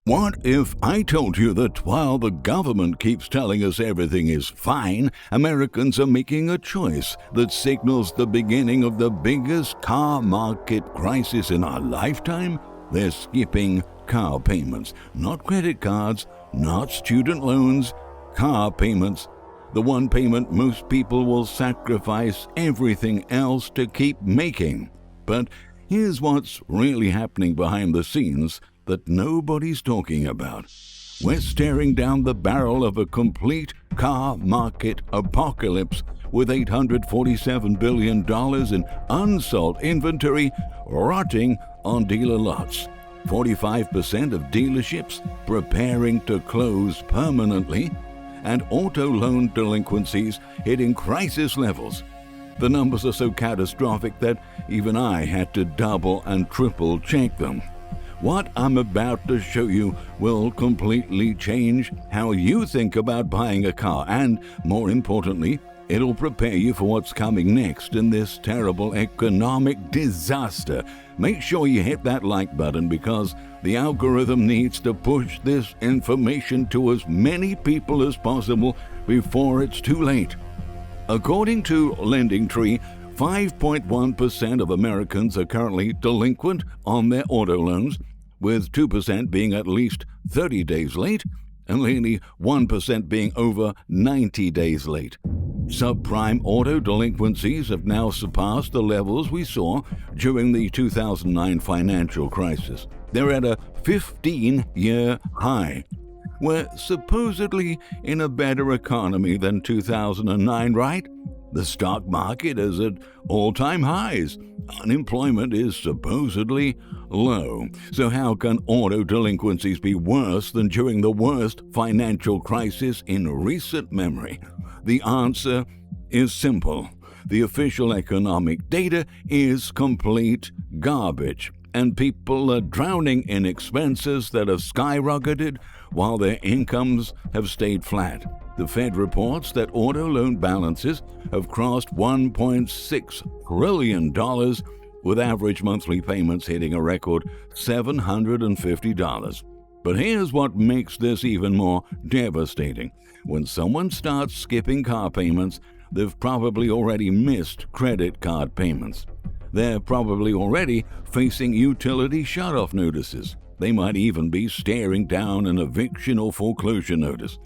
What if I told you that while the government keeps telling us everything is fine, Americans are making a choice that signals the beginning of the biggest car market crisis in our lifetime? They're skipping car payments, not credit cards, not student loans, car payments. The one payment most people will sacrifice everything else to keep making. But here's what's really happening behind the scenes that nobody's talking about. We're staring down the barrel of a complete car market apocalypse with $847 billion in unsold inventory rotting on dealer lots. 45% of dealerships preparing to close permanently, and auto loan delinquencies hitting crisis levels. The numbers are so catastrophic that even I had to double and triple check them. What I'm about to show you will completely change how you think about buying a car, and more importantly, it'll prepare you for what's coming next in this terrible economic disaster. Make sure you hit that like button because the algorithm needs to push this information to as many people as possible before it's too late. According to LendingTree, 5.1% of Americans are currently delinquent on their auto loans, with 2% being at least 30 days late and only 1% being over 90 days late. Subprime auto delinquencies have now surpassed the levels we saw during the 2009 financial crisis. They're at a 15-year high. We're supposedly in a better economy than 2009, right? The stock market is at all-time highs. Unemployment is supposedly low. So how can auto delinquencies be worse than during the worst financial crisis in recent memory? The answer is simple. The official economic data is complete garbage, and people are drowning in expenses that have skyrocketed while their incomes have stayed flat. The Fed reports that auto loan balances have crossed $1.6 trillion, with average monthly payments hitting a record $750. But here's what makes this even more devastating. When someone starts skipping car payments, they've probably already missed credit card payments. They're probably already facing utility shutoff notices. They might even be staring down an eviction or foreclosure notice.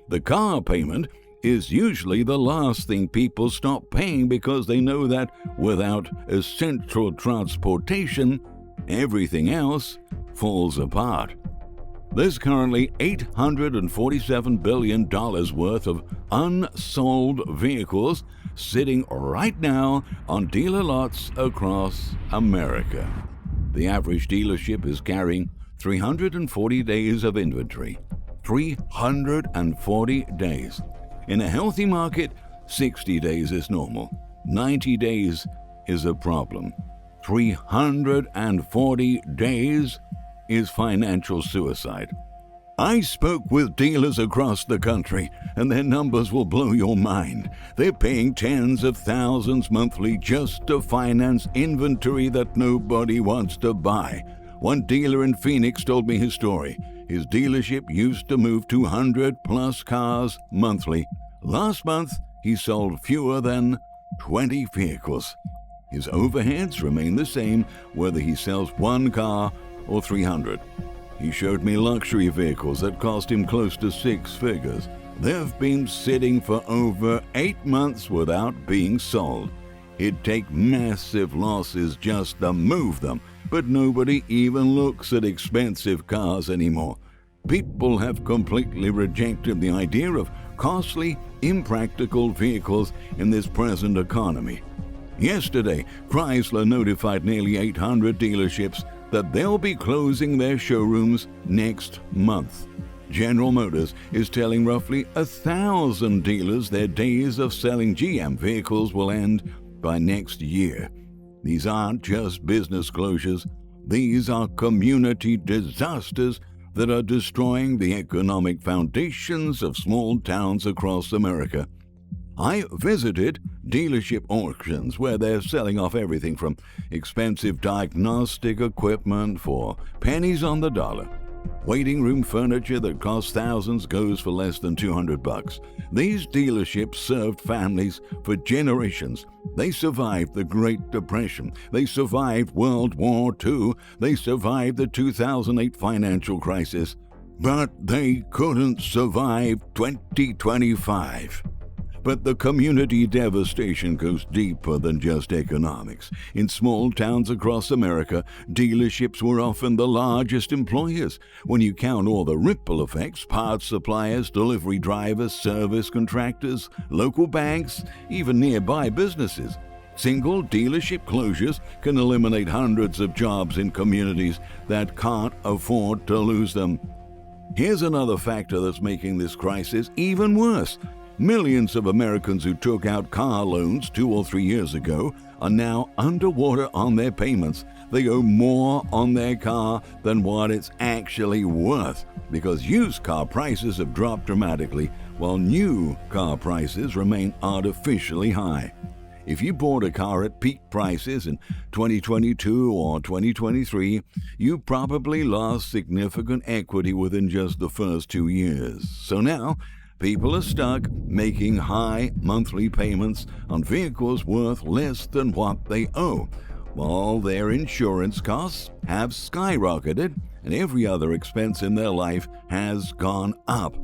The car payment is usually the last thing people stop paying because they know that without essential transportation, everything else falls apart. There's currently $847 billion worth of unsold vehicles sitting right now on dealer lots across America. The average dealership is carrying 340 days of inventory. 340 days. In a healthy market, 60 days is normal. 90 days is a problem. 340 days is financial suicide. I spoke with dealers across the country, and their numbers will blow your mind. They're paying tens of thousands monthly just to finance inventory that nobody wants to buy. One dealer in Phoenix told me his story. His dealership used to move 200-plus cars monthly. Last month, he sold fewer than 20 vehicles. His overheads remain the same whether he sells one car or 300. He showed me luxury vehicles that cost him close to 6 figures. They've been sitting for over 8 months without being sold. It'd take massive losses just to move them, but nobody even looks at expensive cars anymore. People have completely rejected the idea of costly, impractical vehicles in this present economy. Yesterday, Chrysler notified nearly 800 dealerships that they'll be closing their showrooms next month. General Motors is telling roughly 1,000 dealers their days of selling GM vehicles will end by next year. These aren't just business closures. These are community disasters that are destroying the economic foundations of small towns across America. I visited dealership auctions where they're selling off everything from expensive diagnostic equipment for pennies on the dollar Waiting room furniture that costs thousands goes for less than $200. These dealerships served families for generations. They survived the Great Depression. They survived World War II. They survived the 2008 financial crisis. But they couldn't survive 2025. But the community devastation goes deeper than just economics. In small towns across America, dealerships were often the largest employers. When you count all the ripple effects, parts suppliers, delivery drivers, service contractors, local banks, even nearby businesses. Single dealership closures can eliminate hundreds of jobs in communities that can't afford to lose them. Here's another factor that's making this crisis even worse. Millions of Americans who took out car loans 2 or 3 years ago are now underwater on their payments. They owe more on their car than what it's actually worth because used car prices have dropped dramatically while new car prices remain artificially high. If you bought a car at peak prices in 2022 or 2023, you probably lost significant equity within just the first 2 years. So now, people are stuck making high monthly payments on vehicles worth less than what they owe, while their insurance costs have skyrocketed and every other expense in their life has gone up.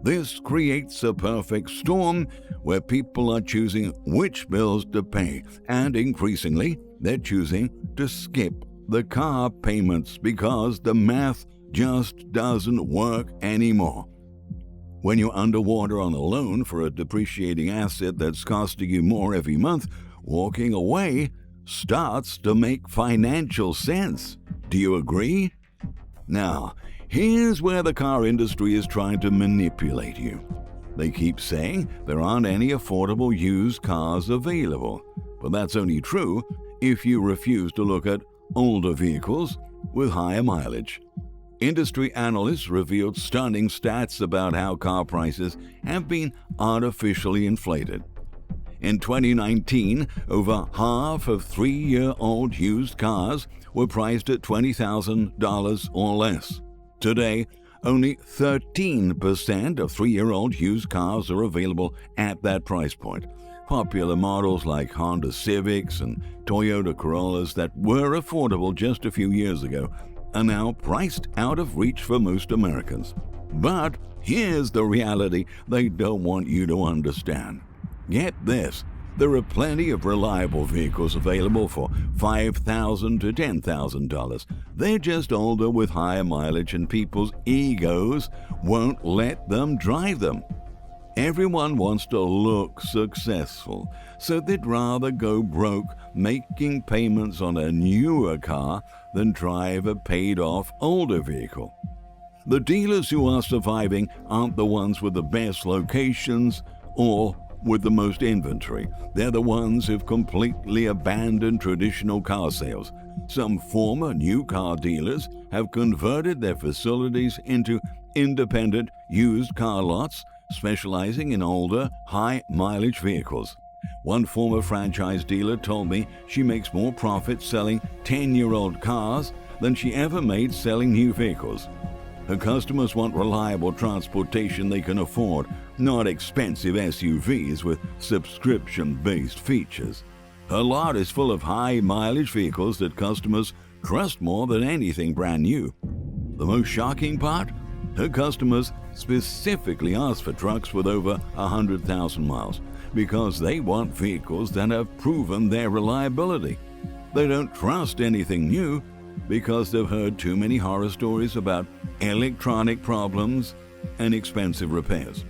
This creates a perfect storm where people are choosing which bills to pay, and increasingly, they're choosing to skip the car payments because the math just doesn't work anymore. When you're underwater on a loan for a depreciating asset that's costing you more every month, walking away starts to make financial sense. Do you agree? Now, here's where the car industry is trying to manipulate you. They keep saying there aren't any affordable used cars available, but that's only true if you refuse to look at older vehicles with higher mileage. Industry analysts revealed stunning stats about how car prices have been artificially inflated. In 2019, over half of 3-year-old used cars were priced at $20,000 or less. Today, only 13% of 3-year-old used cars are available at that price point. Popular models like Honda Civics and Toyota Corollas that were affordable just a few years ago are now priced out of reach for most Americans. But here's the reality they don't want you to understand. Get this, there are plenty of reliable vehicles available for $5,000 to $10,000. They're just older with higher mileage and people's egos won't let them drive them. Everyone wants to look successful, so they'd rather go broke making payments on a newer car than drive a paid-off older vehicle. The dealers who are surviving aren't the ones with the best locations or with the most inventory. They're the ones who've completely abandoned traditional car sales. Some former new car dealers have converted their facilities into independent used car lots, specializing in older, high-mileage vehicles. One former franchise dealer told me she makes more profit selling 10-year-old cars than she ever made selling new vehicles. Her customers want reliable transportation they can afford, not expensive SUVs with subscription-based features. Her lot is full of high-mileage vehicles that customers trust more than anything brand new. The most shocking part? Her customers specifically ask for trucks with over 100,000 miles because they want vehicles that have proven their reliability. They don't trust anything new because they've heard too many horror stories about electronic problems and expensive repairs.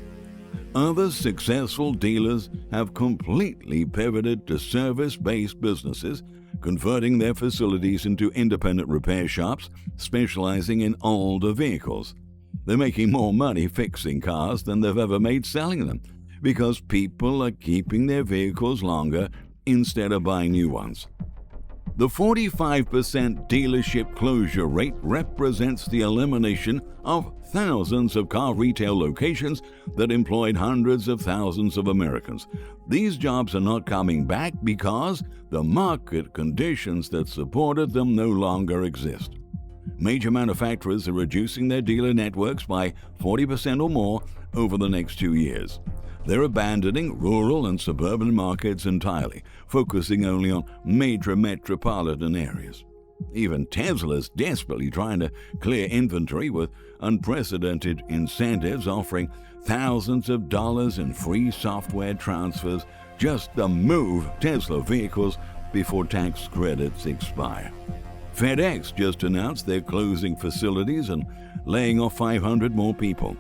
Other successful dealers have completely pivoted to service-based businesses, converting their facilities into independent repair shops specializing in older vehicles. They're making more money fixing cars than they've ever made selling them because people are keeping their vehicles longer instead of buying new ones. The 45% dealership closure rate represents the elimination of thousands of car retail locations that employed hundreds of thousands of Americans. These jobs are not coming back because the market conditions that supported them no longer exist. Major manufacturers are reducing their dealer networks by 40% or more over the next 2 years. They're abandoning rural and suburban markets entirely, focusing only on major metropolitan areas. Even Tesla's desperately trying to clear inventory with unprecedented incentives, offering thousands of dollars in free software transfers just to move Tesla vehicles before tax credits expire. FedEx just announced they're closing facilities and laying off 500 more people.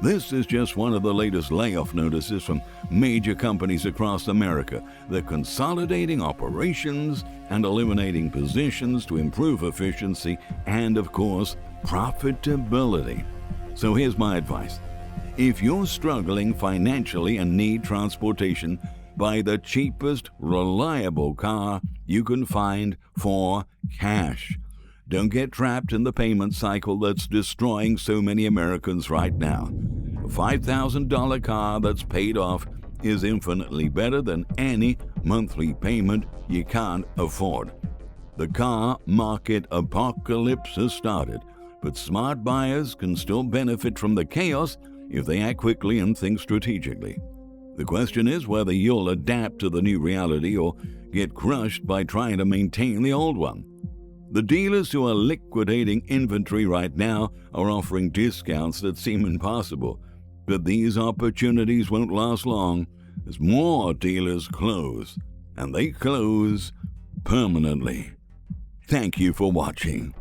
This is just one of the latest layoff notices from major companies across America. They're consolidating operations and eliminating positions to improve efficiency and, of course, profitability. So here's my advice. If you're struggling financially and need transportation, buy the cheapest, reliable car you can find for cash. Don't get trapped in the payment cycle that's destroying so many Americans right now. A $5,000 car that's paid off is infinitely better than any monthly payment you can't afford. The car market apocalypse has started, but smart buyers can still benefit from the chaos if they act quickly and think strategically. The question is whether you'll adapt to the new reality or get crushed by trying to maintain the old one. The dealers who are liquidating inventory right now are offering discounts that seem impossible, but these opportunities won't last long as more dealers close, and they close permanently. Thank you for watching.